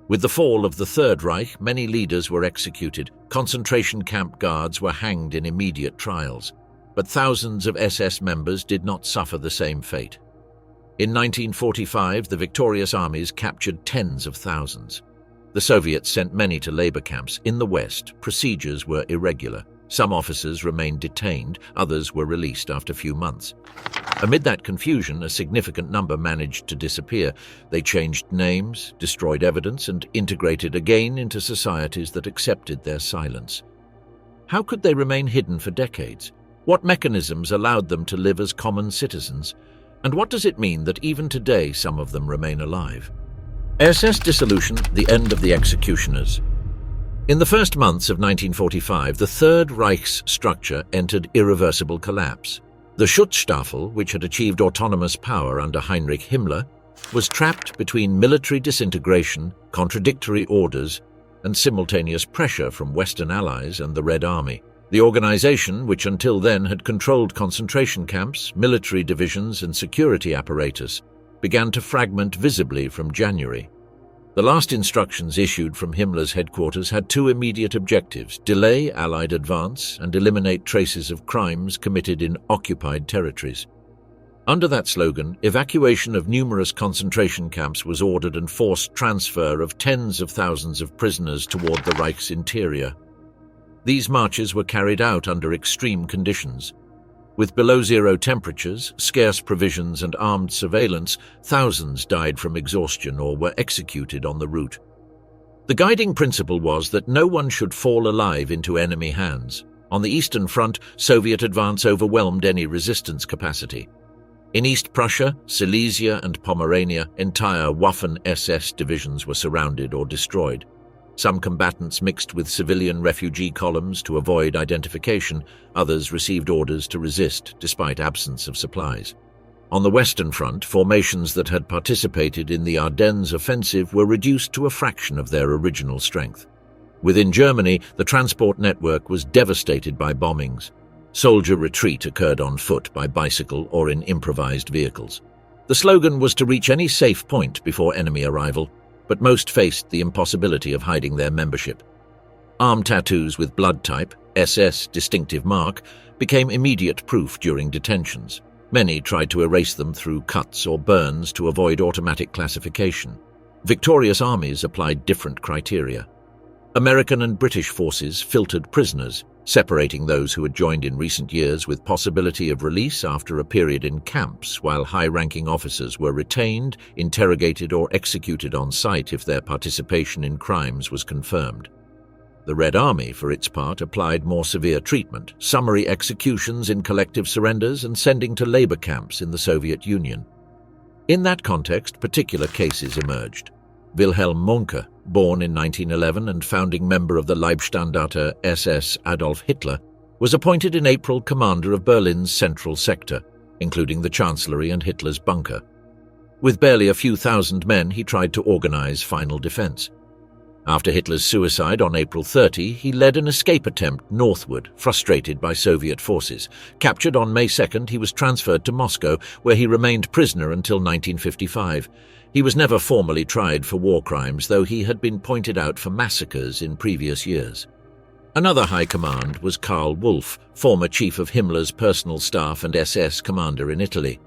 With the fall of the Third Reich, many leaders were executed. Concentration camp guards were hanged in immediate trials. But thousands of SS members did not suffer the same fate. In 1945, the victorious armies captured tens of thousands. The Soviets sent many to labor camps. In the West, procedures were irregular. Some officers remained detained, others were released after a few months. Amid that confusion, a significant number managed to disappear. They changed names, destroyed evidence, and integrated again into societies that accepted their silence. How could they remain hidden for decades? What mechanisms allowed them to live as common citizens? And what does it mean that even today some of them remain alive? SS dissolution, the end of the executioners. In the first months of 1945, the Third Reich's structure entered irreversible collapse. The Schutzstaffel, which had achieved autonomous power under Heinrich Himmler, was trapped between military disintegration, contradictory orders, and simultaneous pressure from Western allies and the Red Army. The organization, which until then had controlled concentration camps, military divisions, and security apparatus, began to fragment visibly from January. The last instructions issued from Himmler's headquarters had two immediate objectives: delay Allied advance and eliminate traces of crimes committed in occupied territories. Under that slogan, evacuation of numerous concentration camps was ordered and forced transfer of tens of thousands of prisoners toward the Reich's interior. These marches were carried out under extreme conditions. With below-zero temperatures, scarce provisions, and armed surveillance, thousands died from exhaustion or were executed on the route. The guiding principle was that no one should fall alive into enemy hands. On the Eastern Front, Soviet advance overwhelmed any resistance capacity. In East Prussia, Silesia, and Pomerania, entire Waffen-SS divisions were surrounded or destroyed. Some combatants mixed with civilian refugee columns to avoid identification. Others received orders to resist despite absence of supplies. On the Western Front, formations that had participated in the Ardennes offensive were reduced to a fraction of their original strength. Within Germany, the transport network was devastated by bombings. Soldier retreat occurred on foot, by bicycle, or in improvised vehicles. The slogan was to reach any safe point before enemy arrival, but most faced the impossibility of hiding their membership. Arm tattoos with blood type, SS distinctive mark, became immediate proof during detentions. Many tried to erase them through cuts or burns to avoid automatic classification. Victorious armies applied different criteria. American and British forces filtered prisoners, separating those who had joined in recent years with possibility of release after a period in camps, while high-ranking officers were retained, interrogated, or executed on site if their participation in crimes was confirmed. The Red Army, for its part, applied more severe treatment, summary executions in collective surrenders and sending to labor camps in the Soviet Union. In that context, particular cases emerged. Wilhelm Mohnke, born in 1911 and founding member of the Leibstandarte SS Adolf Hitler, was appointed in April commander of Berlin's central sector, including the Chancellery and Hitler's bunker. With barely a few thousand men, he tried to organize final defense. After Hitler's suicide on April 30, he led an escape attempt northward, frustrated by Soviet forces. Captured on May 2nd, he was transferred to Moscow, where he remained prisoner until 1955. He was never formally tried for war crimes, though he had been pointed out for massacres in previous years. Another high command was Karl Wolff, former chief of Himmler's personal staff and SS commander in Italy.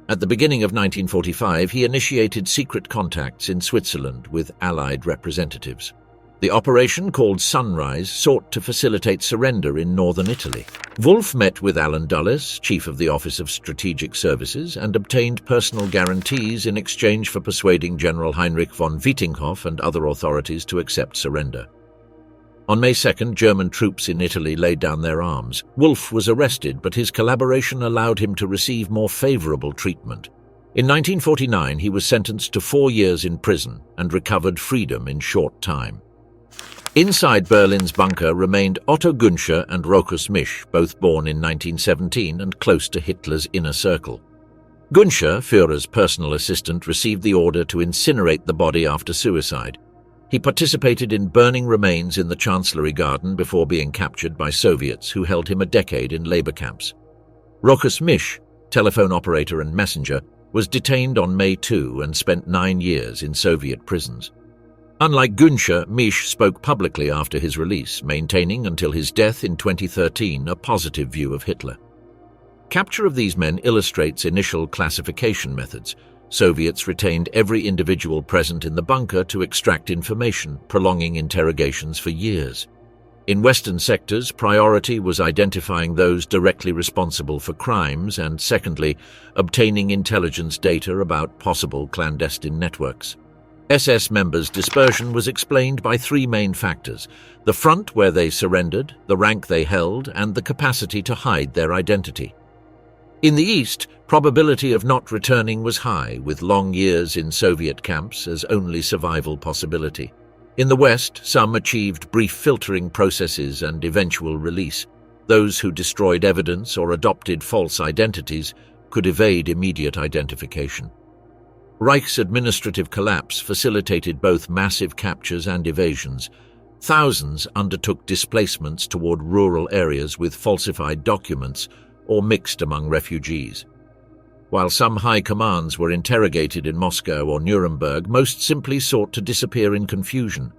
At the beginning of 1945, he initiated secret contacts in Switzerland with Allied representatives. The operation, called Sunrise, sought to facilitate surrender in northern Italy. Wolff met with Alan Dulles, chief of the Office of Strategic Services, and obtained personal guarantees in exchange for persuading General Heinrich von Wietinghoff and other authorities to accept surrender. On May 2nd, German troops in Italy laid down their arms. Wolff was arrested, but his collaboration allowed him to receive more favorable treatment. In 1949, he was sentenced to 4 years in prison and recovered freedom in short time. Inside Berlin's bunker remained Otto Günscher and Rochus Misch, both born in 1917 and close to Hitler's inner circle. Günscher, Führer's personal assistant, received the order to incinerate the body after suicide. He participated in burning remains in the Chancellery Garden before being captured by Soviets who held him a decade in labor camps. Rochus Misch, telephone operator and messenger, was detained on May 2 and spent 9 years in Soviet prisons. Unlike Günscher, Misch spoke publicly after his release, maintaining until his death in 2013 a positive view of Hitler. Capture of these men illustrates initial classification methods. Soviets retained every individual present in the bunker to extract information, prolonging interrogations for years. In Western sectors, priority was identifying those directly responsible for crimes and, secondly, obtaining intelligence data about possible clandestine networks. SS members' dispersion was explained by three main factors: the front where they surrendered, the rank they held, and the capacity to hide their identity. In the East, probability of not returning was high, with long years in Soviet camps as only survival possibility. In the West, some achieved brief filtering processes and eventual release. Those who destroyed evidence or adopted false identities could evade immediate identification. Reich's administrative collapse facilitated both massive captures and evasions. Thousands undertook displacements toward rural areas with falsified documents or mixed among refugees. While some high commands were interrogated in Moscow or Nuremberg, most simply sought to disappear in confusion.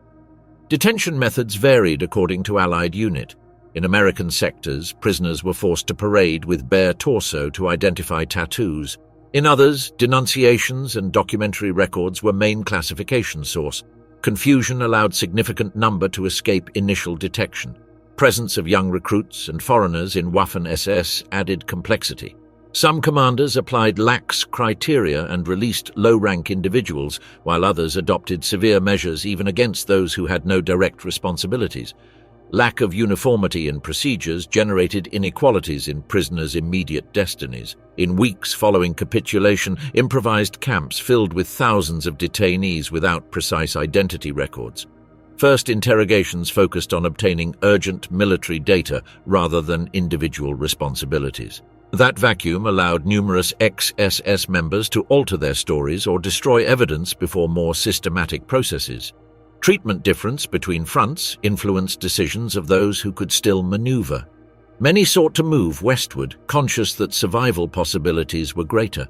Detention methods varied according to Allied unit. In American sectors, prisoners were forced to parade with bare torso to identify tattoos. In others, denunciations and documentary records were main classification source. Confusion allowed significant number to escape initial detection. Presence of young recruits and foreigners in Waffen-SS added complexity. Some commanders applied lax criteria and released low-rank individuals, while others adopted severe measures even against those who had no direct responsibilities. Lack of uniformity in procedures generated inequalities in prisoners' immediate destinies. In weeks following capitulation, improvised camps filled with thousands of detainees without precise identity records. First interrogations focused on obtaining urgent military data rather than individual responsibilities. That vacuum allowed numerous ex-SS members to alter their stories or destroy evidence before more systematic processes. Treatment difference between fronts influenced decisions of those who could still maneuver. Many sought to move westward, conscious that survival possibilities were greater.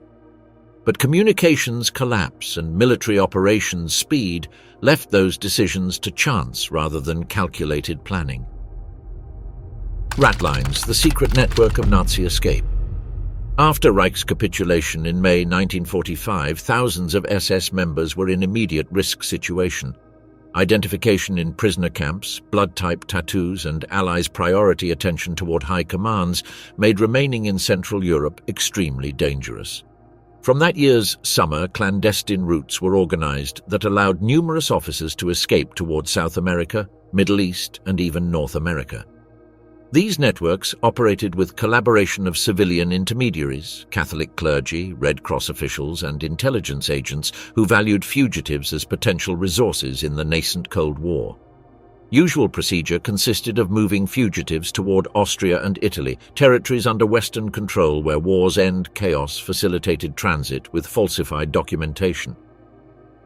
But communications collapse and military operations speed left those decisions to chance rather than calculated planning. Ratlines, the secret network of Nazi escape. After Reich's capitulation in May 1945, thousands of SS members were in immediate risk situation. Identification in prisoner camps, blood-type tattoos, and Allies' priority attention toward high commands made remaining in Central Europe extremely dangerous. From that year's summer, clandestine routes were organized that allowed numerous officers to escape toward South America, Middle East, and even North America. These networks operated with collaboration of civilian intermediaries, Catholic clergy, Red Cross officials, and intelligence agents who valued fugitives as potential resources in the nascent Cold War. Usual procedure consisted of moving fugitives toward Austria and Italy, territories under Western control where war's end chaos facilitated transit with falsified documentation.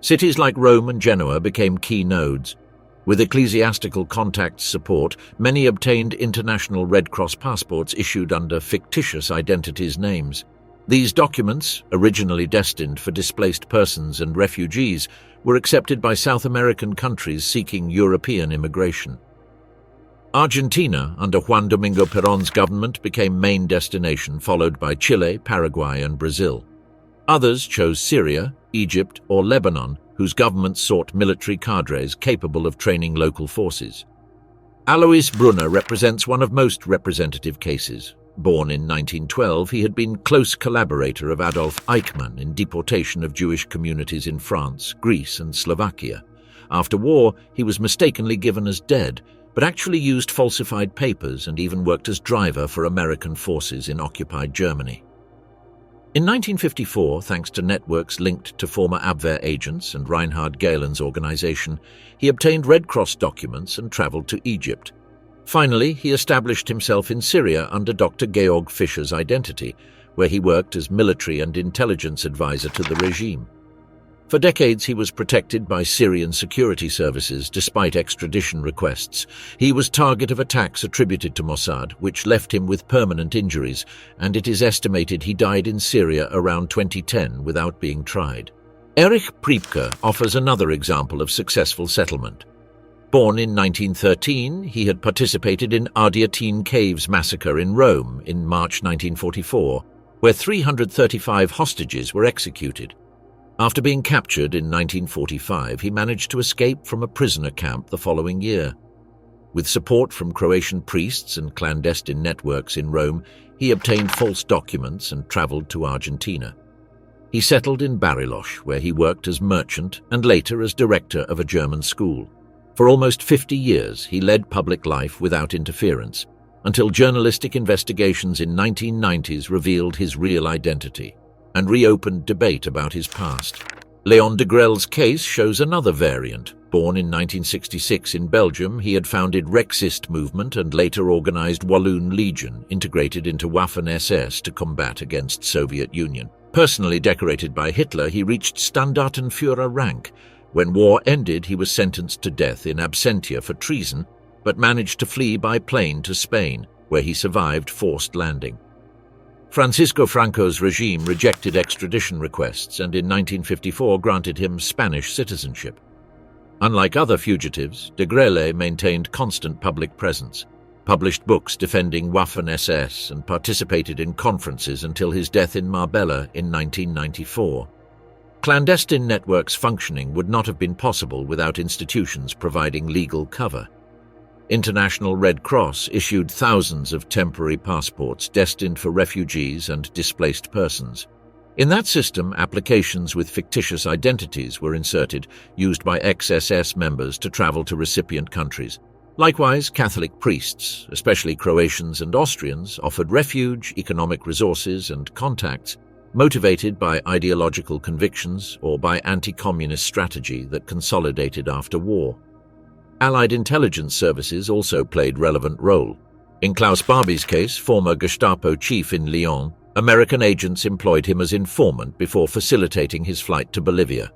Cities like Rome and Genoa became key nodes. With ecclesiastical contact support, many obtained international Red Cross passports issued under fictitious identities names. These documents, originally destined for displaced persons and refugees, were accepted by South American countries seeking European immigration. Argentina, under Juan Domingo Perón's government, became main destination, followed by Chile, Paraguay, and Brazil. Others chose Syria, Egypt, or Lebanon, whose governments sought military cadres capable of training local forces. Alois Brunner represents one of most representative cases. Born in 1912, he had been close collaborator of Adolf Eichmann in deportation of Jewish communities in France, Greece, and Slovakia. After war, he was mistakenly given as dead, but actually used falsified papers and even worked as driver for American forces in occupied Germany. In 1954, thanks to networks linked to former Abwehr agents and Reinhard Gehlen's organization, he obtained Red Cross documents and traveled to Egypt. Finally, he established himself in Syria under Dr. Georg Fischer's identity, where he worked as military and intelligence advisor to the regime. For decades, he was protected by Syrian security services despite extradition requests. He was target of attacks attributed to Mossad, which left him with permanent injuries, and it is estimated he died in Syria around 2010 without being tried. Erich Priebke offers another example of successful settlement. Born in 1913, he had participated in Ardeatine Caves massacre in Rome in March 1944, where 335 hostages were executed. After being captured in 1945, he managed to escape from a prisoner camp the following year. With support from Croatian priests and clandestine networks in Rome, he obtained false documents and traveled to Argentina. He settled in Bariloche, where he worked as merchant and later as director of a German school. For almost 50 years, he led public life without interference, until journalistic investigations in 1990s revealed his real identity and reopened debate about his past. Leon de Grelle's case shows another variant. Born in 1966 in Belgium, he had founded Rexist movement and later organized Walloon Legion, integrated into Waffen-SS to combat against Soviet Union. Personally decorated by Hitler, he reached Standartenführer rank. When war ended, he was sentenced to death in absentia for treason, but managed to flee by plane to Spain, where he survived forced landing. Francisco Franco's regime rejected extradition requests and in 1954 granted him Spanish citizenship. Unlike other fugitives, de Grelle maintained constant public presence, published books defending Waffen-SS and participated in conferences until his death in Marbella in 1994. Clandestine networks functioning would not have been possible without institutions providing legal cover. International Red Cross issued thousands of temporary passports destined for refugees and displaced persons. In that system, applications with fictitious identities were inserted, used by ex-SS members to travel to recipient countries. Likewise, Catholic priests, especially Croatians and Austrians, offered refuge, economic resources, and contacts, motivated by ideological convictions or by anti-communist strategy that consolidated after war. Allied intelligence services also played a relevant role. In Klaus Barbie's case, former Gestapo chief in Lyon, American agents employed him as informant before facilitating his flight to Bolivia.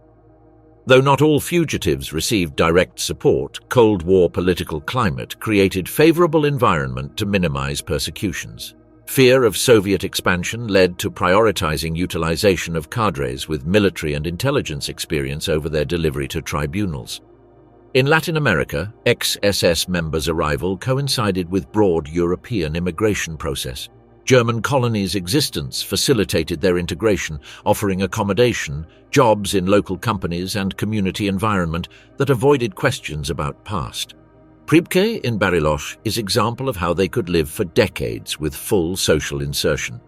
Though not all fugitives received direct support, Cold War political climate created favorable environment to minimize persecutions. Fear of Soviet expansion led to prioritizing utilization of cadres with military and intelligence experience over their delivery to tribunals. In Latin America, ex-SS members' arrival coincided with broad European immigration process. German colonies' existence facilitated their integration, offering accommodation, jobs in local companies and community environment that avoided questions about past. Priebke in Bariloche is example of how they could live for decades with full social insertion.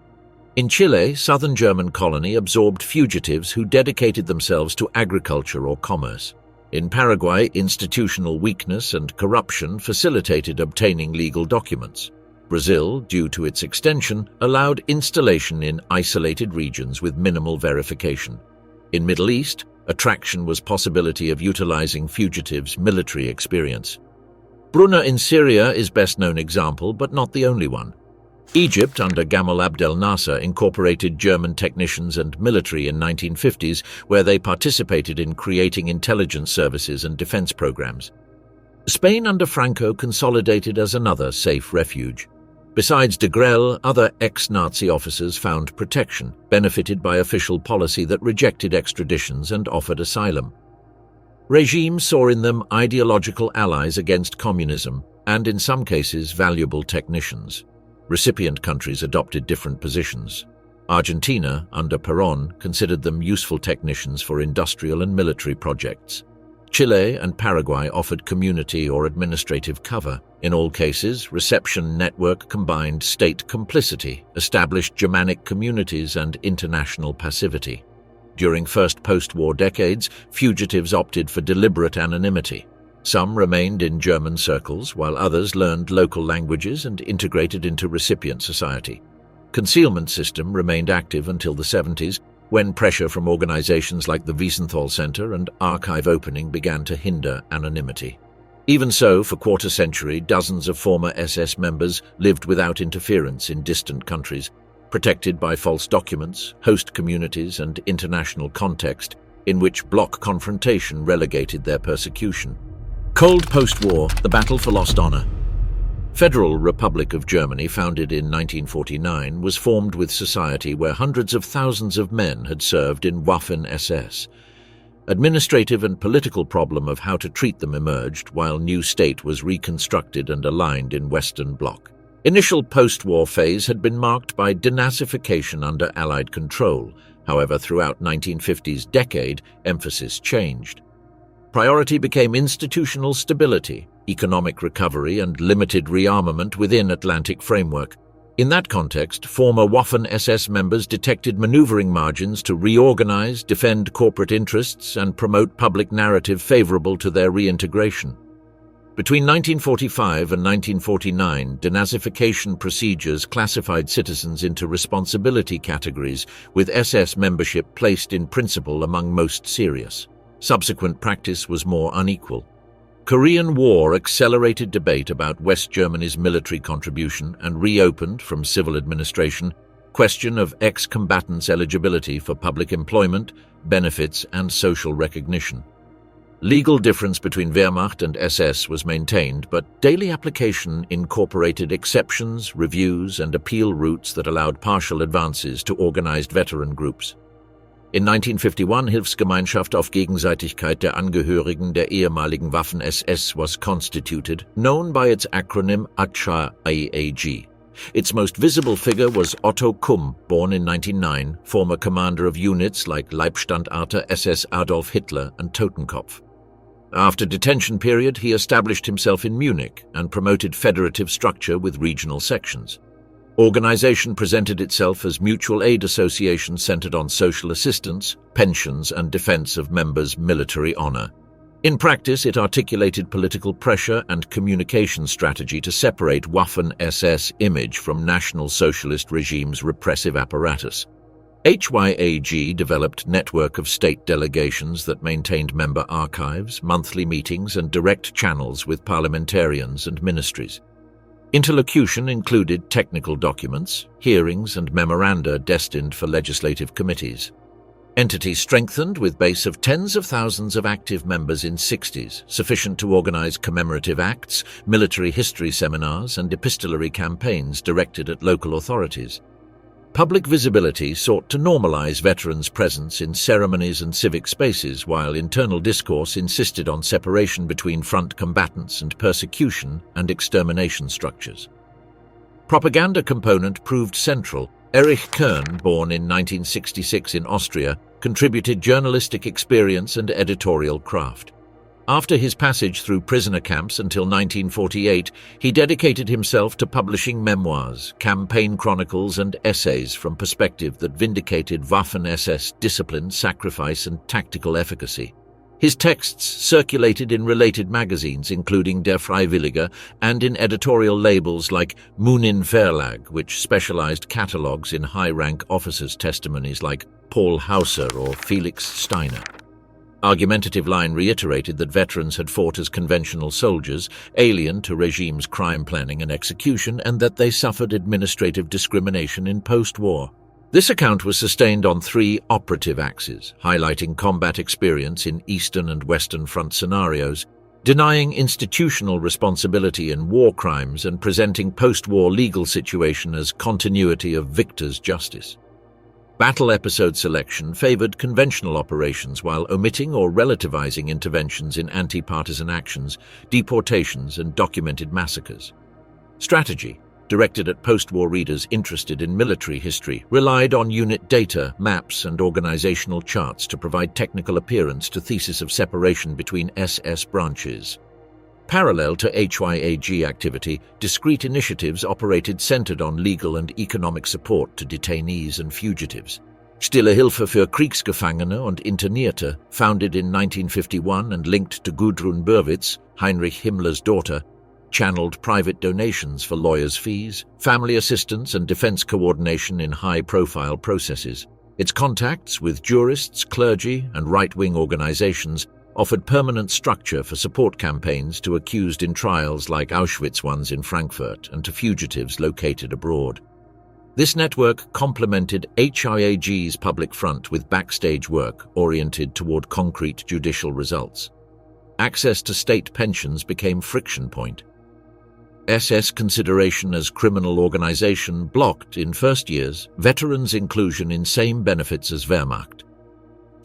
In Chile, southern German colony absorbed fugitives who dedicated themselves to agriculture or commerce. In Paraguay, institutional weakness and corruption facilitated obtaining legal documents. Brazil, due to its extension, allowed installation in isolated regions with minimal verification. In Middle East, attraction was possibility of utilizing fugitives' military experience. Brunner in Syria is best known example, but not the only one. Egypt, under Gamal Abdel Nasser, incorporated German technicians and military in 1950s, where they participated in creating intelligence services and defense programs. Spain under Franco consolidated as another safe refuge. Besides de Grelle, other ex-Nazi officers found protection, benefited by official policy that rejected extraditions and offered asylum. Regimes saw in them ideological allies against communism and, in some cases, valuable technicians. Recipient countries adopted different positions. Argentina, under Perón, considered them useful technicians for industrial and military projects. Chile and Paraguay offered community or administrative cover. In all cases, reception network combined state complicity, established Germanic communities, and international passivity. During first post-war decades, fugitives opted for deliberate anonymity. Some remained in German circles, while others learned local languages and integrated into recipient society. Concealment system remained active until the 70s, when pressure from organizations like the Wiesenthal Center and archive opening began to hinder anonymity. Even so, for quarter century, dozens of former SS members lived without interference in distant countries, protected by false documents, host communities, and international context in which bloc confrontation relegated their persecution. Cold post-war, the battle for lost honor. Federal Republic of Germany, founded in 1949, was formed with society where hundreds of thousands of men had served in Waffen-SS. Administrative and political problem of how to treat them emerged while new state was reconstructed and aligned in Western Bloc. Initial post-war phase had been marked by denazification under Allied control. However, throughout 1950s decade, emphasis changed. Priority became institutional stability, economic recovery, and limited rearmament within Atlantic framework. In that context, former Waffen-SS members detected maneuvering margins to reorganize, defend corporate interests, and promote public narrative favorable to their reintegration. Between 1945 and 1949, denazification procedures classified citizens into responsibility categories, with SS membership placed in principle among most serious. Subsequent practice was more unequal. Korean War accelerated debate about West Germany's military contribution and reopened, from civil administration, question of ex-combatants' eligibility for public employment, benefits, and social recognition. Legal difference between Wehrmacht and SS was maintained, but daily application incorporated exceptions, reviews, and appeal routes that allowed partial advances to organized veteran groups. In 1951 Hilfsgemeinschaft auf Gegenseitigkeit der Angehörigen der ehemaligen Waffen-SS was constituted, known by its acronym ACHA-IAG. Its most visible figure was Otto Kumm, born in 1909, former commander of units like Leibstandarte SS Adolf Hitler and Totenkopf. After detention period, he established himself in Munich and promoted federative structure with regional sections. Organization presented itself as mutual aid association centered on social assistance, pensions, and defense of members' military honor. In practice, it articulated political pressure and communication strategy to separate Waffen-SS image from National Socialist regime's repressive apparatus. HYAG developed network of state delegations that maintained member archives, monthly meetings, and direct channels with parliamentarians and ministries. Interlocution included technical documents, hearings, and memoranda destined for legislative committees. Entity strengthened with base of tens of thousands of active members in 60s, sufficient to organize commemorative acts, military history seminars, and epistolary campaigns directed at local authorities. Public visibility sought to normalize veterans' presence in ceremonies and civic spaces, while internal discourse insisted on separation between front combatants and persecution and extermination structures. Propaganda component proved central. Erich Kern, born in 1966 in Austria, contributed journalistic experience and editorial craft. After his passage through prisoner camps until 1948, he dedicated himself to publishing memoirs, campaign chronicles, and essays from perspective that vindicated Waffen-SS discipline, sacrifice, and tactical efficacy. His texts circulated in related magazines, including Der Freiwillige, and in editorial labels like Munin Verlag, which specialized catalogues in high-rank officers' testimonies like Paul Hauser or Felix Steiner. Argumentative line reiterated that veterans had fought as conventional soldiers, alien to regime's crime planning and execution, and that they suffered administrative discrimination in post-war. This account was sustained on three operative axes, highlighting combat experience in Eastern and Western Front scenarios, denying institutional responsibility in war crimes, and presenting post-war legal situation as continuity of victor's justice. Battle episode selection favored conventional operations while omitting or relativizing interventions in anti-partisan actions, deportations, and documented massacres. Strategy, directed at post-war readers interested in military history, relied on unit data, maps, and organizational charts to provide technical appearance to thesis of separation between SS branches. Parallel to HYAG activity, discrete initiatives operated centered on legal and economic support to detainees and fugitives. Stille Hilfe für Kriegsgefangene und Internierte, founded in 1951 and linked to Gudrun Burwitz, Heinrich Himmler's daughter, channeled private donations for lawyers' fees, family assistance, and defense coordination in high-profile processes. Its contacts with jurists, clergy, and right-wing organizations offered permanent structure for support campaigns to accused in trials like Auschwitz ones in Frankfurt and to fugitives located abroad. This network complemented HIAG's public front with backstage work oriented toward concrete judicial results. Access to state pensions became friction point. SS consideration as criminal organization blocked in first years veterans' inclusion in same benefits as Wehrmacht.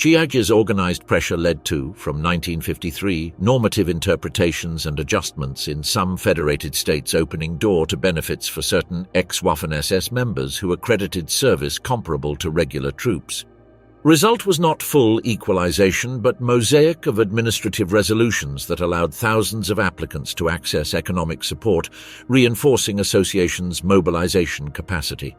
Chiagi's organized pressure led to, from 1953, normative interpretations and adjustments in some federated states, opening door to benefits for certain ex-Waffen-SS members who accredited service comparable to regular troops. Result was not full equalization, but mosaic of administrative resolutions that allowed thousands of applicants to access economic support, reinforcing associations' mobilization capacity.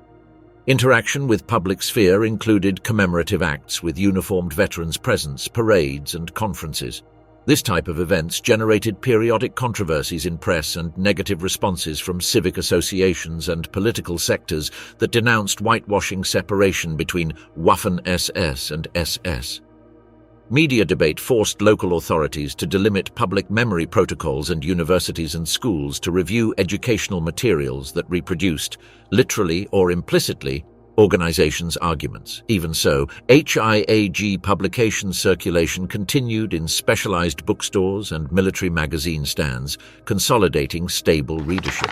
Interaction with public sphere included commemorative acts with uniformed veterans' presence, parades, and conferences. This type of events generated periodic controversies in press and negative responses from civic associations and political sectors that denounced whitewashing separation between Waffen-SS and SS. Media debate forced local authorities to delimit public memory protocols and universities and schools to review educational materials that reproduced, literally or implicitly, organizations' arguments. Even so, HIAG publication circulation continued in specialized bookstores and military magazine stands, consolidating stable readership.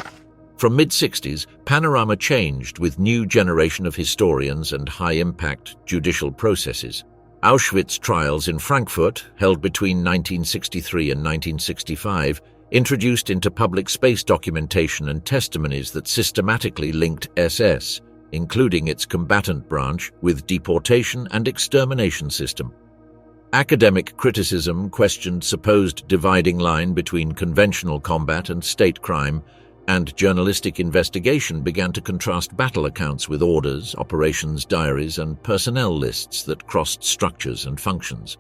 From mid-60s, panorama changed with new generation of historians and high-impact judicial processes. Auschwitz trials in Frankfurt, held between 1963 and 1965, introduced into public space documentation and testimonies that systematically linked SS, including its combatant branch, with deportation and extermination system. Academic criticism questioned supposed dividing line between conventional combat and state crime, and journalistic investigation began to contrast battle accounts with orders, operations diaries, and personnel lists that crossed structures and functions.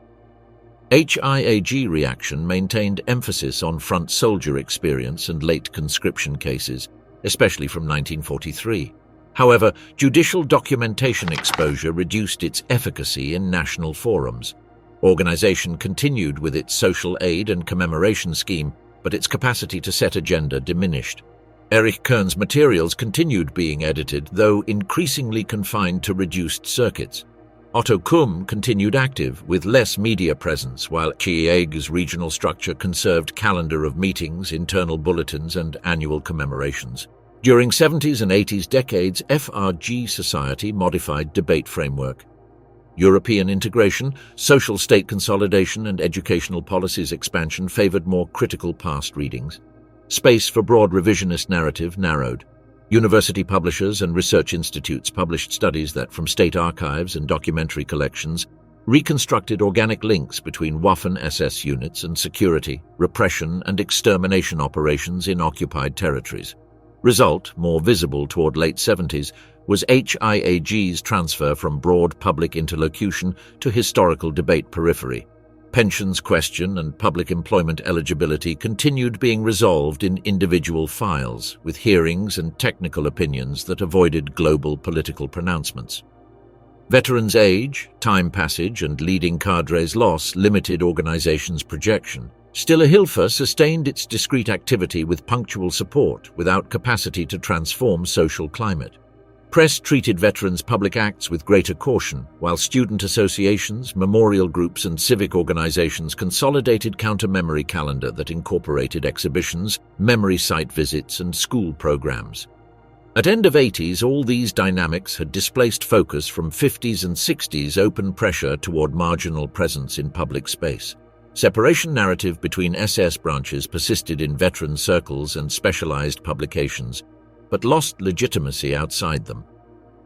HIAG reaction maintained emphasis on front soldier experience and late conscription cases, especially from 1943. However, judicial documentation exposure reduced its efficacy in national forums. Organization continued with its social aid and commemoration scheme, but its capacity to set agenda diminished. Erich Kern's materials continued being edited, though increasingly confined to reduced circuits. Otto Kumm continued active, with less media presence, while Chiagi's regional structure conserved calendar of meetings, internal bulletins, and annual commemorations. During 70s and 80s decades, FRG society modified debate framework. European integration, social state consolidation, and educational policies expansion favored more critical past readings. Space for broad revisionist narrative narrowed. University publishers and research institutes published studies that, from state archives and documentary collections, reconstructed organic links between Waffen-SS units and security, repression, and extermination operations in occupied territories. Result, more visible toward late 70s, was HIAG's transfer from broad public interlocution to historical debate periphery. Pensions question and public employment eligibility continued being resolved in individual files, with hearings and technical opinions that avoided global political pronouncements. Veterans' age, time passage, and leading cadres' loss limited organizations' projection. Still, Hilfe sustained its discrete activity with punctual support, without capacity to transform social climate. Press treated veterans' public acts with greater caution, while student associations, memorial groups, and civic organizations consolidated counter-memory calendar that incorporated exhibitions, memory site visits, and school programs. At end of 80s, all these dynamics had displaced focus from 50s and 60s open pressure toward marginal presence in public space. Separation narrative between SS branches persisted in veteran circles and specialized publications, but lost legitimacy outside them.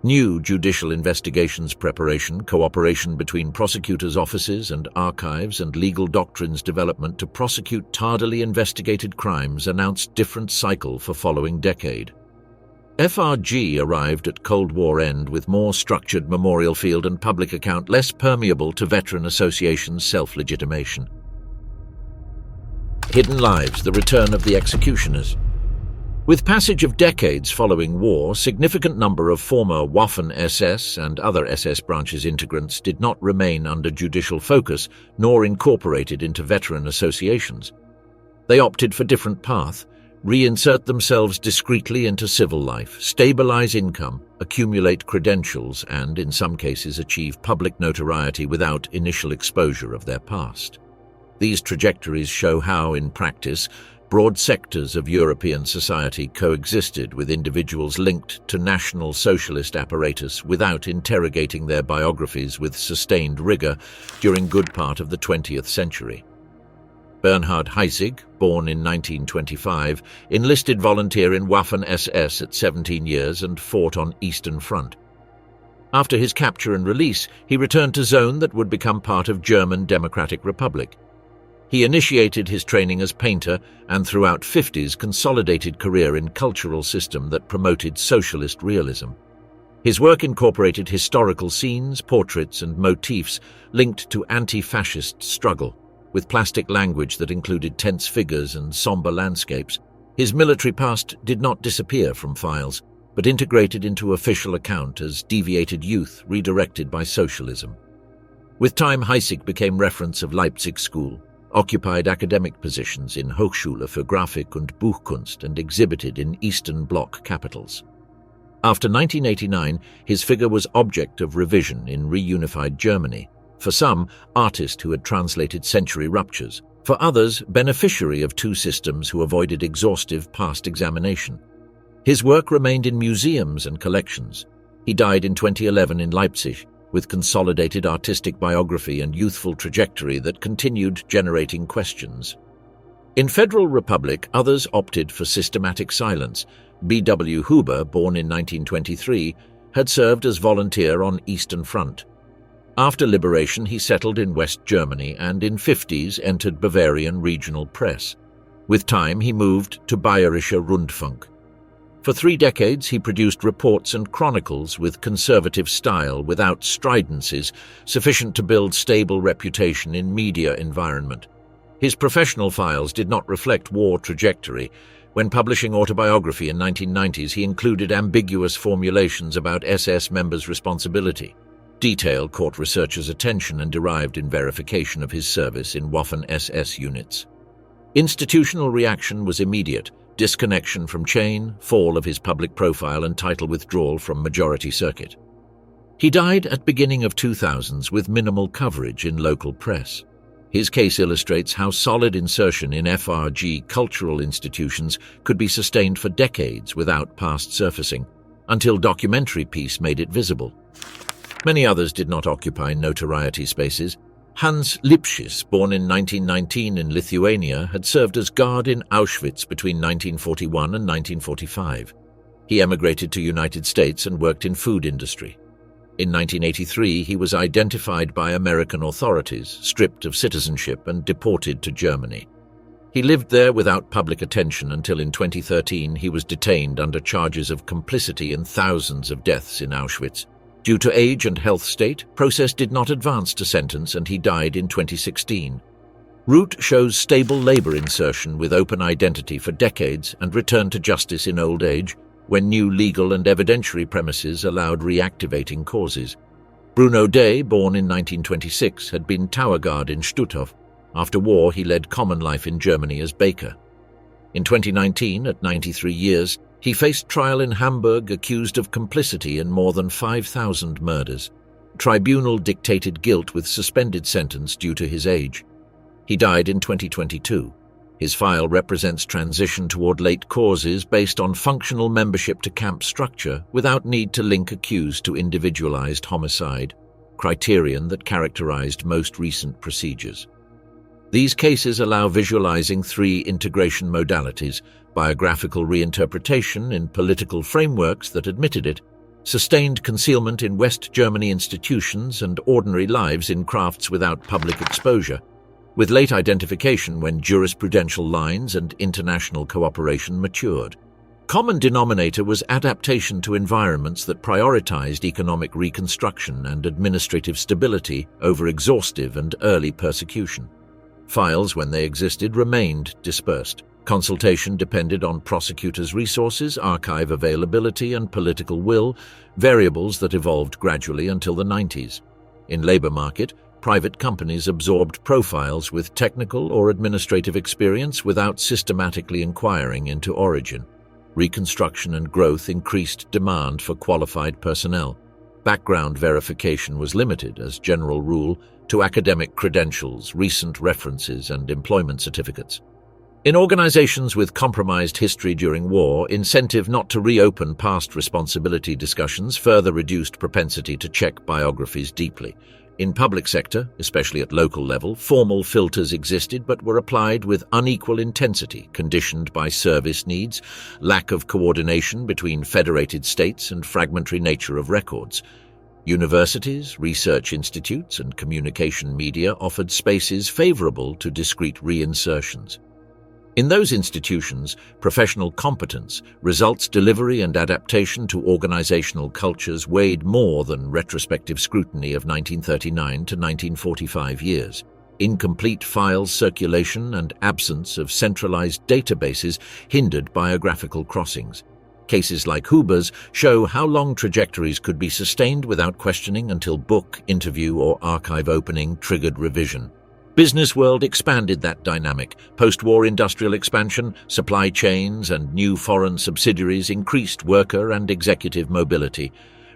New judicial investigations preparation, cooperation between prosecutors' offices and archives, and legal doctrines development to prosecute tardily investigated crimes announced different cycle for following decade. FRG arrived at Cold War end with more structured memorial field and public account, less permeable to veteran associations' self-legitimation. Hidden Lives, the return of the executioners. With passage of decades following war, significant number of former Waffen-SS and other SS branches integrants did not remain under judicial focus nor incorporated into veteran associations. They opted for different path, reinsert themselves discreetly into civil life, stabilize income, accumulate credentials, and, in some cases, achieve public notoriety without initial exposure of their past. These trajectories show how, in practice, Broad sectors of European society coexisted with individuals linked to National Socialist apparatus without interrogating their biographies with sustained rigor during good part of the 20th century. Bernhard Heissig, born in 1925, enlisted volunteer in Waffen-SS at 17 years and fought on Eastern Front. After his capture and release, he returned to zone that would become part of German Democratic Republic. He initiated his training as painter and throughout 50s consolidated career in cultural system that promoted socialist realism. His work incorporated historical scenes, portraits and motifs linked to anti-fascist struggle, with plastic language that included tense figures and somber landscapes. His military past did not disappear from files, but integrated into official account as deviated youth redirected by socialism. With time, Heissig became reference of Leipzig School, occupied academic positions in Hochschule für Grafik und Buchkunst and exhibited in Eastern Bloc capitals. After 1989, his figure was object of revision in reunified Germany. For some, artist who had translated century ruptures. For others, beneficiary of two systems who avoided exhaustive past examination. His work remained in museums and collections. He died in 2011 in Leipzig, with consolidated artistic biography and youthful trajectory that continued generating questions. In Federal Republic, others opted for systematic silence. B.W. Huber, born in 1923, had served as volunteer on Eastern Front. After liberation, he settled in West Germany and in 50s entered Bavarian regional press. With time, he moved to Bayerischer Rundfunk. For 3 decades, he produced reports and chronicles with conservative style without stridencies, sufficient to build stable reputation in media environment. His professional files did not reflect war trajectory. When publishing autobiography in 1990s, he included ambiguous formulations about SS members' responsibility. Detail caught researchers' attention and derived in verification of his service in Waffen-SS units. Institutional reaction was immediate: disconnection from chain, fall of his public profile and title withdrawal from majority circuit. He died at beginning of 2000s with minimal coverage in local press. His case illustrates how solid insertion in FRG cultural institutions could be sustained for decades without past surfacing, until documentary piece made it visible. Many others did not occupy notoriety spaces. Hans Lipschitz, born in 1919 in Lithuania, had served as guard in Auschwitz between 1941 and 1945. He emigrated to United States and worked in food industry. In 1983, he was identified by American authorities, stripped of citizenship and deported to Germany. He lived there without public attention until in 2013 he was detained under charges of complicity in thousands of deaths in Auschwitz. Due to age and health state, process did not advance to sentence and he died in 2016. Root shows stable labor insertion with open identity for decades and return to justice in old age, when new legal and evidentiary premises allowed reactivating causes. Bruno Day, born in 1926, had been tower guard in Stutthof. After war, he led common life in Germany as baker. In 2019, at 93 years, he faced trial in Hamburg accused of complicity in more than 5,000 murders. Tribunal dictated guilt with suspended sentence due to his age. He died in 2022. His file represents transition toward late causes based on functional membership to camp structure without need to link accused to individualized homicide, criterion that characterized most recent procedures. These cases allow visualizing 3 integration modalities: biographical reinterpretation in political frameworks that admitted it, sustained concealment in West Germany institutions, and ordinary lives in crafts without public exposure, with late identification when jurisprudential lines and international cooperation matured. Common denominator was adaptation to environments that prioritized economic reconstruction and administrative stability over exhaustive and early persecution. Files, when they existed, remained dispersed. Consultation depended on prosecutors' resources, archive availability, and political will, variables that evolved gradually until the 90s. In labor market, private companies absorbed profiles with technical or administrative experience without systematically inquiring into origin. Reconstruction and growth increased demand for qualified personnel. Background verification was limited, as general rule, to academic credentials, recent references, and employment certificates. In organizations with compromised history during war, incentive not to reopen past responsibility discussions further reduced propensity to check biographies deeply. In public sector, especially at local level, formal filters existed but were applied with unequal intensity, conditioned by service needs, lack of coordination between federated states, and fragmentary nature of records. Universities, research institutes, and communication media offered spaces favorable to discrete reinsertions. In those institutions, professional competence, results delivery, and adaptation to organizational cultures weighed more than retrospective scrutiny of 1939 to 1945 years. Incomplete files circulation and absence of centralized databases hindered biographical crossings. Cases like Huber's show how long trajectories could be sustained without questioning until book, interview, or archive opening triggered revision. Business world expanded that dynamic. Post-war industrial expansion, supply chains, and new foreign subsidiaries increased worker and executive mobility.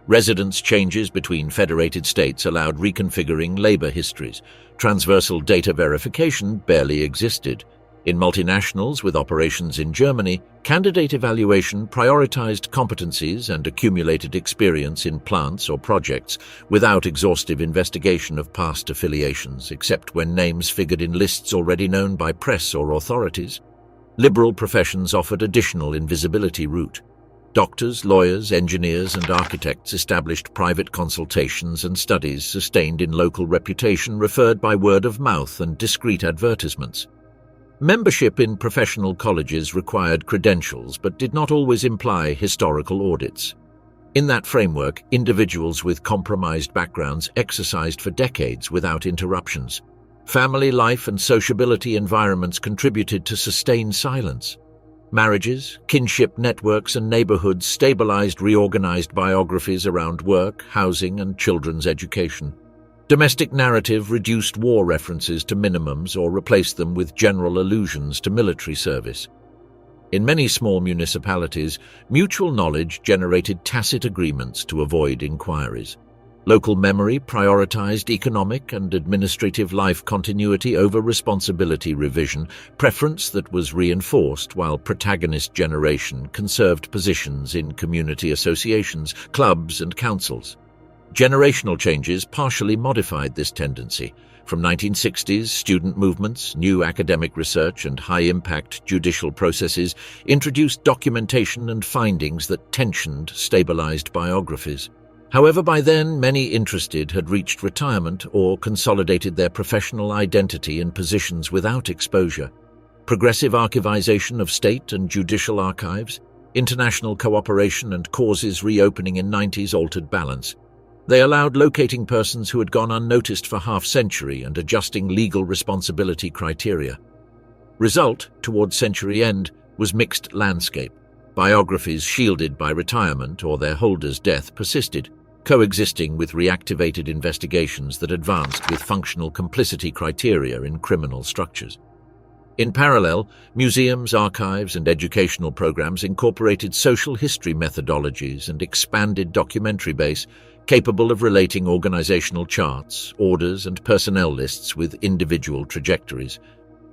Residence changes between federated states allowed reconfiguring labor histories. Transversal data verification barely existed. In multinationals with operations in Germany, candidate evaluation prioritized competencies and accumulated experience in plants or projects without exhaustive investigation of past affiliations, except when names figured in lists already known by press or authorities. Liberal professions offered additional invisibility route. Doctors, lawyers, engineers, and architects established private consultations and studies sustained in local reputation referred by word of mouth and discreet advertisements. Membership in professional colleges required credentials but did not always imply historical audits. In that framework, individuals with compromised backgrounds exercised for decades without interruptions. Family life and sociability environments contributed to sustained silence. Marriages, kinship networks, and neighborhoods stabilized reorganized biographies around work, housing, and children's education. Domestic narrative reduced war references to minimums or replaced them with general allusions to military service. In many small municipalities, mutual knowledge generated tacit agreements to avoid inquiries. Local memory prioritized economic and administrative life continuity over responsibility revision, preference that was reinforced while protagonist generation conserved positions in community associations, clubs, and councils. Generational changes partially modified this tendency. From 1960s, student movements, new academic research, and high-impact judicial processes introduced documentation and findings that tensioned stabilized biographies. However, by then, many interested had reached retirement or consolidated their professional identity in positions without exposure. Progressive archivization of state and judicial archives, international cooperation, and causes reopening in 90s altered balance. They allowed locating persons who had gone unnoticed for half-century and adjusting legal responsibility criteria. Result, toward century end, was mixed landscape. Biographies shielded by retirement or their holder's death persisted, coexisting with reactivated investigations that advanced with functional complicity criteria in criminal structures. In parallel, museums, archives, and educational programs incorporated social history methodologies and expanded documentary base, capable of relating organizational charts, orders, and personnel lists with individual trajectories.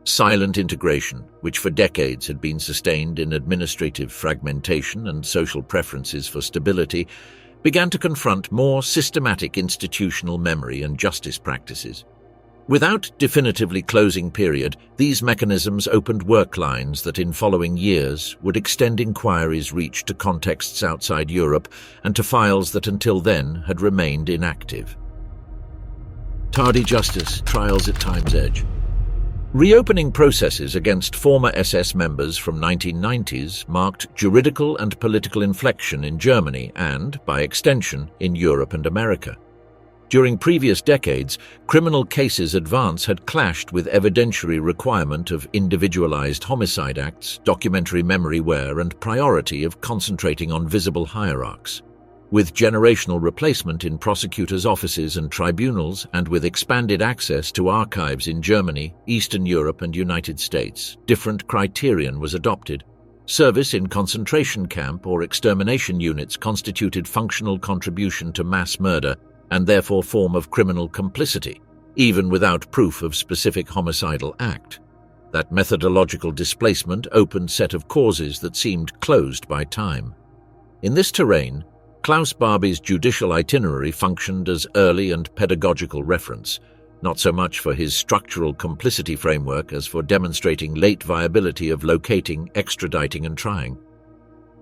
Silent integration, which for decades had been sustained in administrative fragmentation and social preferences for stability, began to confront more systematic institutional memory and justice practices. Without definitively closing period, these mechanisms opened work lines that in following years would extend inquiries' reach to contexts outside Europe and to files that until then had remained inactive. Tardy justice, trials at time's edge. Reopening processes against former SS members from 1990s marked juridical and political inflection in Germany and, by extension, in Europe and America. During previous decades, criminal cases' advance had clashed with evidentiary requirement of individualized homicide acts, documentary memory wear, and priority of concentrating on visible hierarchs. With generational replacement in prosecutors' offices and tribunals, and with expanded access to archives in Germany, Eastern Europe, and United States, different criterion was adopted. Service in concentration camp or extermination units constituted functional contribution to mass murder, and therefore form of criminal complicity, even without proof of specific homicidal act. That methodological displacement opened set of causes that seemed closed by time. In this terrain, Klaus Barbie's judicial itinerary functioned as early and pedagogical reference, not so much for his structural complicity framework as for demonstrating late viability of locating, extraditing and trying.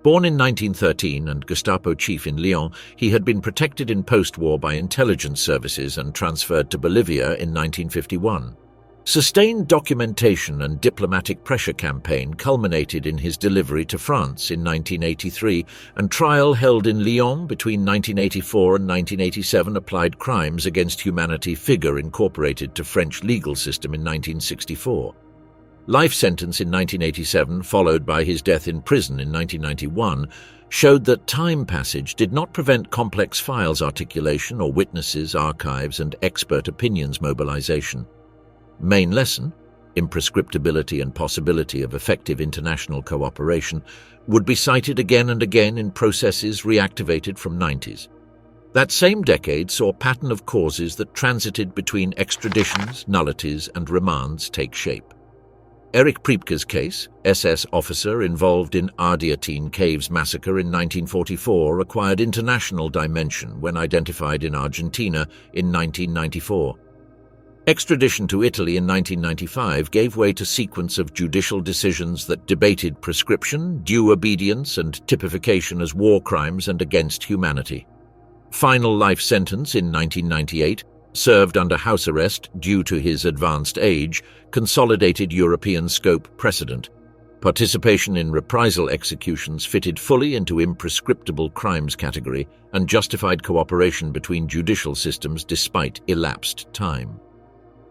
Born in 1913 and Gestapo chief in Lyon, he had been protected in post-war by intelligence services and transferred to Bolivia in 1951. Sustained documentation and diplomatic pressure campaign culminated in his delivery to France in 1983, and trial held in Lyon between 1984 and 1987 applied crimes against humanity figure incorporated to French legal system in 1964. Life sentence in 1987, followed by his death in prison in 1991, showed that time passage did not prevent complex files articulation or witnesses, archives, and expert opinions mobilization. Main lesson, imprescriptibility and possibility of effective international cooperation, would be cited again and again in processes reactivated from 90s. That same decade saw a pattern of causes that transited between extraditions, nullities, and remands take shape. Erich Priebke's case, SS officer involved in Ardeatine Caves massacre in 1944, acquired international dimension when identified in Argentina in 1994. Extradition to Italy in 1995 gave way to sequence of judicial decisions that debated prescription, due obedience, and typification as war crimes and against humanity. Final life sentence in 1998, served under house arrest due to his advanced age, consolidated European scope precedent. Participation in reprisal executions fitted fully into imprescriptible crimes category and justified cooperation between judicial systems despite elapsed time.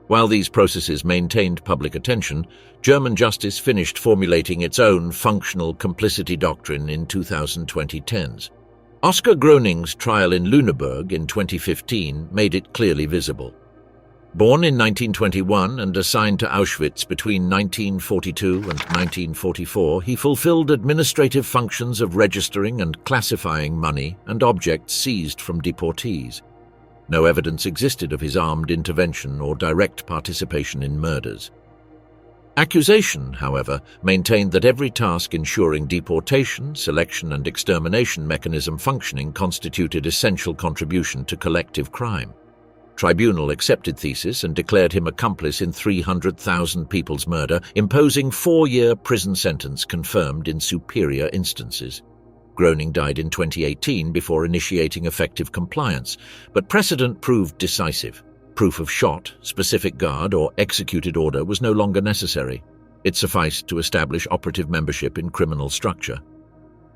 While these processes maintained public attention, German justice finished formulating its own functional complicity doctrine in 2010s. Oskar Groning's trial in Lüneburg in 2015 made it clearly visible. Born in 1921 and assigned to Auschwitz between 1942 and 1944, he fulfilled administrative functions of registering and classifying money and objects seized from deportees. No evidence existed of his armed intervention or direct participation in murders. Accusation, however, maintained that every task ensuring deportation, selection and extermination mechanism functioning constituted essential contribution to collective crime. Tribunal accepted thesis and declared him accomplice in 300,000 people's murder, imposing 4-year prison sentence confirmed in superior instances. Groning died in 2018 before initiating effective compliance, but precedent proved decisive. Proof of shot, specific guard, or executed order was no longer necessary. It sufficed to establish operative membership in criminal structure.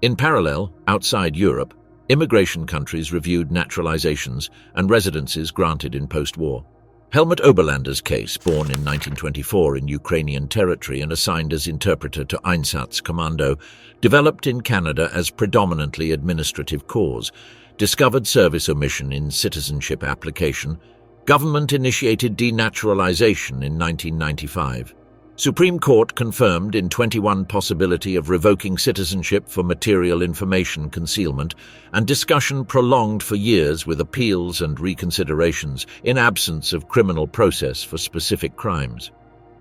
In parallel, outside Europe, immigration countries reviewed naturalizations and residences granted in post-war. Helmut Oberlander's case, born in 1924 in Ukrainian territory and assigned as interpreter to Einsatzkommando, developed in Canada as predominantly administrative cause, discovered service omission in citizenship application, government-initiated denaturalization in 1995. Supreme Court confirmed in 21 possibility of revoking citizenship for material information concealment, and discussion prolonged for years with appeals and reconsiderations in absence of criminal process for specific crimes.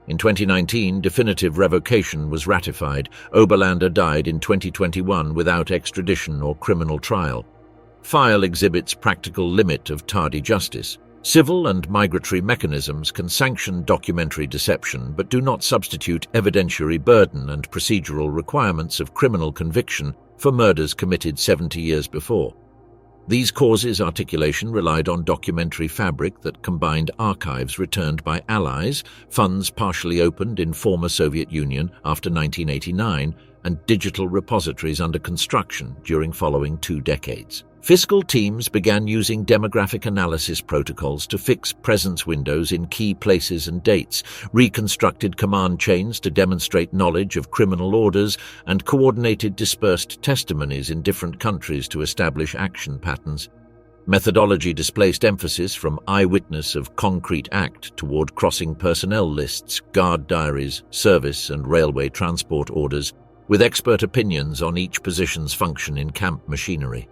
In 2019, definitive revocation was ratified. Oberlander died in 2021 without extradition or criminal trial. File exhibits practical limit of tardy justice. Civil and migratory mechanisms can sanction documentary deception but do not substitute evidentiary burden and procedural requirements of criminal conviction for murders committed 70 years before. These causes articulation relied on documentary fabric that combined archives returned by allies, funds partially opened in former Soviet Union after 1989, and digital repositories under construction during following 2 decades. Fiscal teams began using demographic analysis protocols to fix presence windows in key places and dates, reconstructed command chains to demonstrate knowledge of criminal orders, and coordinated dispersed testimonies in different countries to establish action patterns. Methodology displaced emphasis from eyewitness of concrete act toward crossing personnel lists, guard diaries, service and railway transport orders, with expert opinions on each position's function in camp machinery.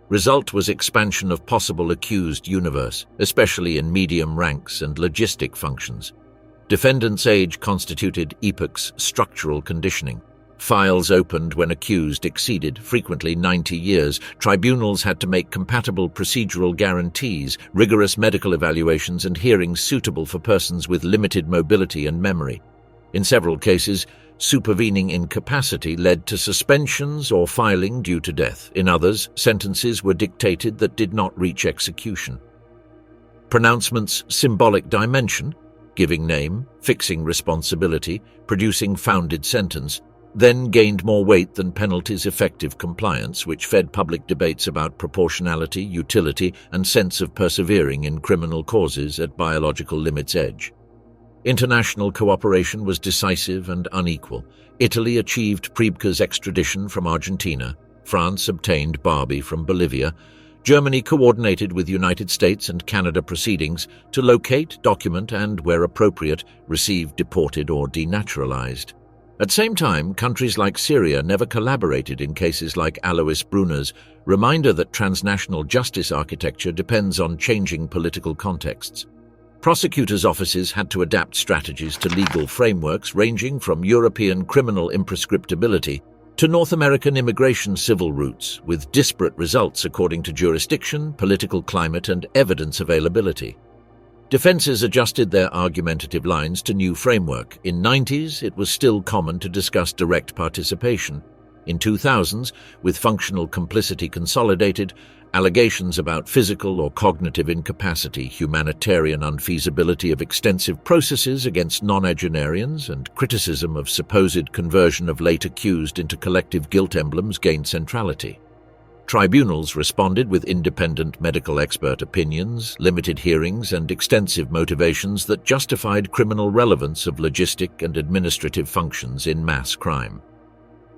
Result was expansion of possible accused universe, especially in medium ranks and logistic functions. Defendant's age constituted epoch's structural conditioning. Files opened when accused exceeded, frequently 90 years. Tribunals had to make compatible procedural guarantees, rigorous medical evaluations, and hearings suitable for persons with limited mobility and memory. In several cases, supervening incapacity led to suspensions or filing due to death. In others, sentences were dictated that did not reach execution. Pronouncements' symbolic dimension, giving name, fixing responsibility, producing founded sentence, then gained more weight than penalties' effective compliance, which fed public debates about proportionality, utility, and sense of persevering in criminal causes at biological limit's edge. International cooperation was decisive and unequal. Italy achieved Priebke's extradition from Argentina. France obtained Barbie from Bolivia. Germany coordinated with United States and Canada proceedings to locate, document, and, where appropriate, receive deported or denaturalized. At the same time, countries like Syria never collaborated in cases like Alois Brunner's, reminder that transnational justice architecture depends on changing political contexts. Prosecutors' offices had to adapt strategies to legal frameworks ranging from European criminal imprescriptibility to North American immigration civil routes, with disparate results according to jurisdiction, political climate, and evidence availability. Defenses adjusted their argumentative lines to new framework. In 90s, it was still common to discuss direct participation. In 2000s, with functional complicity consolidated, allegations about physical or cognitive incapacity, humanitarian unfeasibility of extensive processes against nonagenarians, and criticism of supposed conversion of late accused into collective guilt emblems gained centrality. Tribunals responded with independent medical expert opinions, limited hearings, and extensive motivations that justified criminal relevance of logistic and administrative functions in mass crime.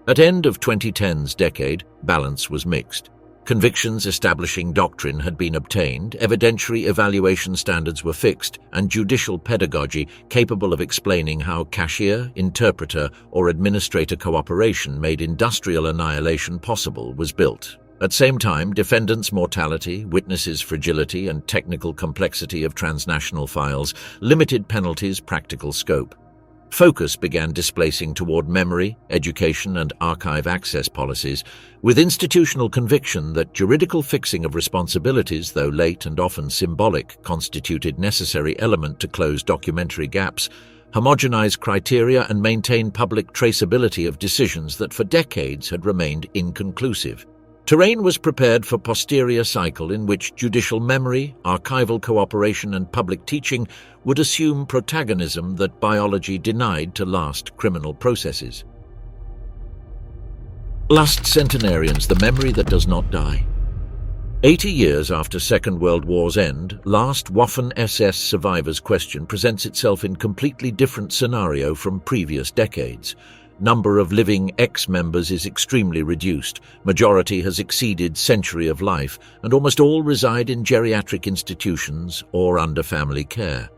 At end of 2010's decade, balance was mixed. Convictions establishing doctrine had been obtained, evidentiary evaluation standards were fixed, and judicial pedagogy capable of explaining how cashier, interpreter, or administrator cooperation made industrial annihilation possible was built. At the same time, defendants' mortality, witnesses' fragility, and technical complexity of transnational files limited penalties' practical scope. Focus began displacing toward memory, education, and archive access policies, with institutional conviction that juridical fixing of responsibilities, though late and often symbolic, constituted necessary element to close documentary gaps, homogenize criteria, and maintain public traceability of decisions that for decades had remained inconclusive. Terrain was prepared for posterior cycle in which judicial memory, archival cooperation, and public teaching would assume protagonism that biology denied to last criminal processes. Last centenarians, the memory that does not die. 80 years after Second World War's end, last Waffen-SS survivors' question presents itself in completely different scenario from previous decades. Number of living ex-members is extremely reduced, majority has exceeded century of life, and almost all reside in geriatric institutions or under family care.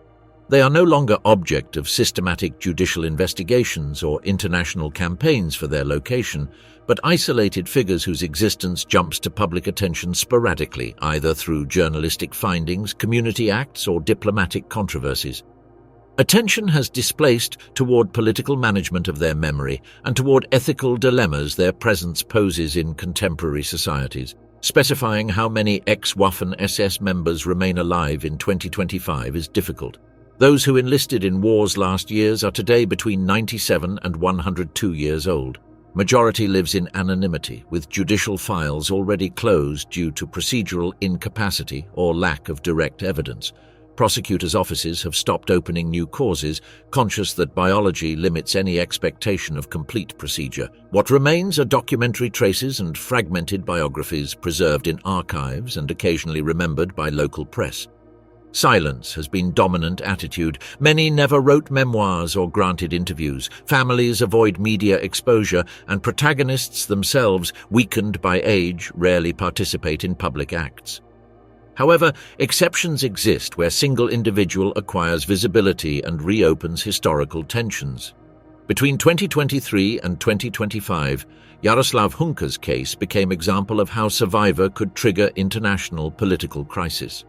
They are no longer object of systematic judicial investigations or international campaigns for their location, but isolated figures whose existence jumps to public attention sporadically, either through journalistic findings, community acts, or diplomatic controversies. Attention has displaced toward political management of their memory and toward ethical dilemmas their presence poses in contemporary societies. Specifying how many ex-Waffen-SS members remain alive in 2025 is difficult. Those who enlisted in war's last years are today between 97 and 102 years old. Majority lives in anonymity, with judicial files already closed due to procedural incapacity or lack of direct evidence. Prosecutors' offices have stopped opening new causes, conscious that biology limits any expectation of complete procedure. What remains are documentary traces and fragmented biographies preserved in archives and occasionally remembered by local press. Silence has been dominant attitude. Many never wrote memoirs or granted interviews. Families avoid media exposure, and protagonists themselves, weakened by age, rarely participate in public acts. However, exceptions exist where single individual acquires visibility and reopens historical tensions. Between 2023 and 2025, Jaroslav Hunka's case became example of how survivor could trigger international political crisis.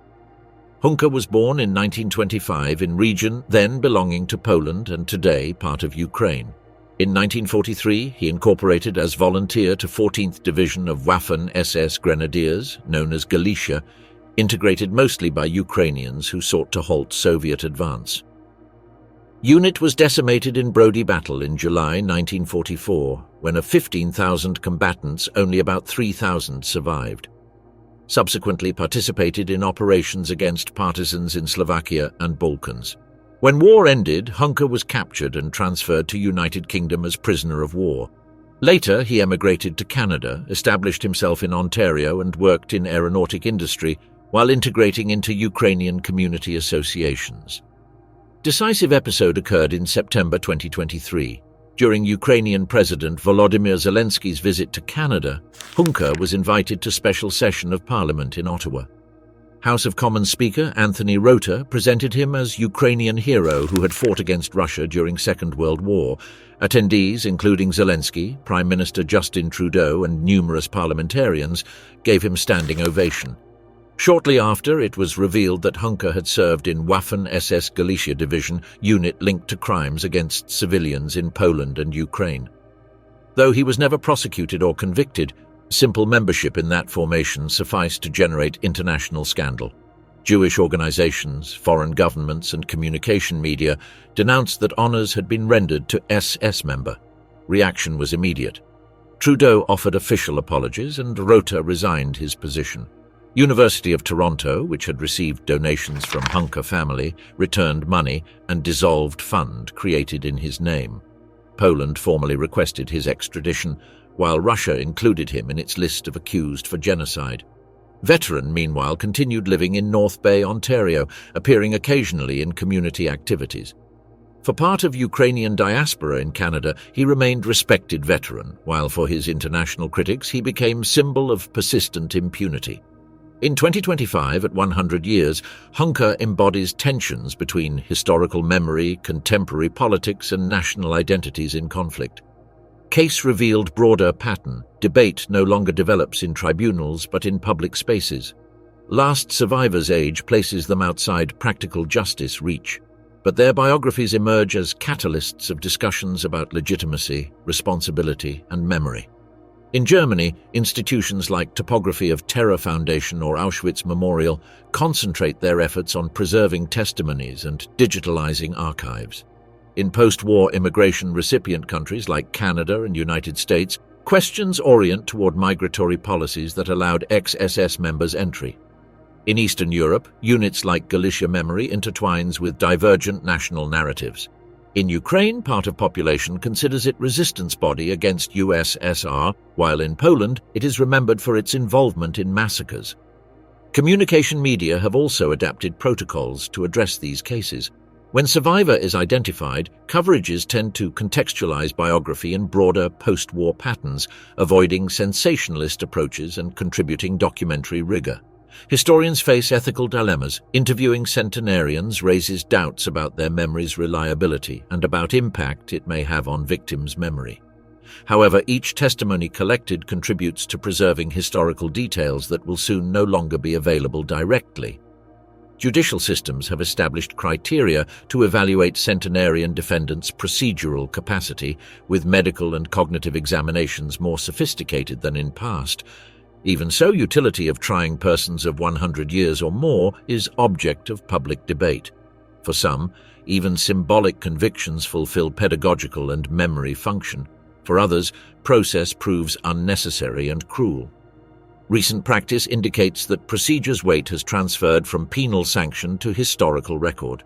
Hunka was born in 1925 in region then belonging to Poland and today part of Ukraine. In 1943, he incorporated as volunteer to 14th Division of Waffen-SS Grenadiers, known as Galicia, integrated mostly by Ukrainians who sought to halt Soviet advance. Unit was decimated in Brody Battle in July 1944, when of 15,000 combatants, only about 3,000 survived. Subsequently participated in operations against partisans in Slovakia and Balkans. When war ended, Hunka was captured and transferred to United Kingdom as prisoner of war. Later, he emigrated to Canada, established himself in Ontario and worked in aeronautic industry while integrating into Ukrainian community associations. Decisive episode occurred in September 2023. During Ukrainian President Volodymyr Zelensky's visit to Canada, Hunka was invited to special session of Parliament in Ottawa. House of Commons Speaker Anthony Rota presented him as Ukrainian hero who had fought against Russia during Second World War. Attendees, including Zelensky, Prime Minister Justin Trudeau, and numerous parliamentarians, gave him standing ovation. Shortly after, it was revealed that Hunka had served in Waffen-SS Galicia Division, unit linked to crimes against civilians in Poland and Ukraine. Though he was never prosecuted or convicted, simple membership in that formation sufficed to generate international scandal. Jewish organizations, foreign governments, and communication media denounced that honors had been rendered to SS member. Reaction was immediate. Trudeau offered official apologies and Rota resigned his position. University of Toronto, which had received donations from Hunka family, returned money and dissolved fund created in his name. Poland formally requested his extradition, while Russia included him in its list of accused for genocide. Veteran, meanwhile, continued living in North Bay, Ontario, appearing occasionally in community activities. For part of Ukrainian diaspora in Canada, he remained respected veteran, while for his international critics he became symbol of persistent impunity. In 2025, at 100 years, Hunka embodies tensions between historical memory, contemporary politics, and national identities in conflict. Case revealed broader pattern. Debate no longer develops in tribunals but in public spaces. Last survivors' age places them outside practical justice reach, but their biographies emerge as catalysts of discussions about legitimacy, responsibility, and memory. In Germany, institutions like Topography of Terror Foundation or Auschwitz Memorial concentrate their efforts on preserving testimonies and digitalizing archives. In post-war immigration recipient countries like Canada and United States, questions orient toward migratory policies that allowed ex-SS members entry. In Eastern Europe, units like Galicia Memory intertwines with divergent national narratives. In Ukraine, part of population considers it resistance body against USSR, while in Poland it is remembered for its involvement in massacres. Communication media have also adapted protocols to address these cases. When survivor is identified, coverages tend to contextualize biography in broader post-war patterns, avoiding sensationalist approaches and contributing documentary rigor. Historians face ethical dilemmas. Interviewing centenarians raises doubts about their memory's reliability and about impact it may have on victims' memory. However, each testimony collected contributes to preserving historical details that will soon no longer be available directly. Judicial systems have established criteria to evaluate centenarian defendants' procedural capacity, with medical and cognitive examinations more sophisticated than in past. Even so, utility of trying persons of 100 years or more is object of public debate. For some, even symbolic convictions fulfill pedagogical and memory function. For others, process proves unnecessary and cruel. Recent practice indicates that procedure's weight has transferred from penal sanction to historical record.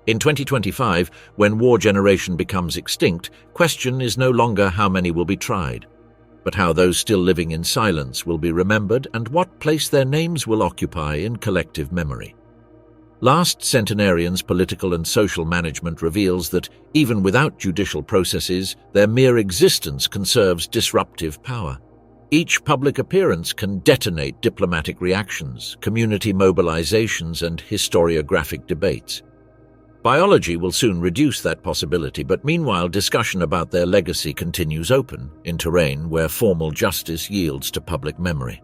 In 2025, when war generation becomes extinct, question is no longer how many will be tried, but how those still living in silence will be remembered and what place their names will occupy in collective memory. Last centenarians' political and social management reveals that, even without judicial processes, their mere existence conserves disruptive power. Each public appearance can detonate diplomatic reactions, community mobilizations, and historiographic debates. Biology will soon reduce that possibility, but meanwhile discussion about their legacy continues open in terrain where formal justice yields to public memory.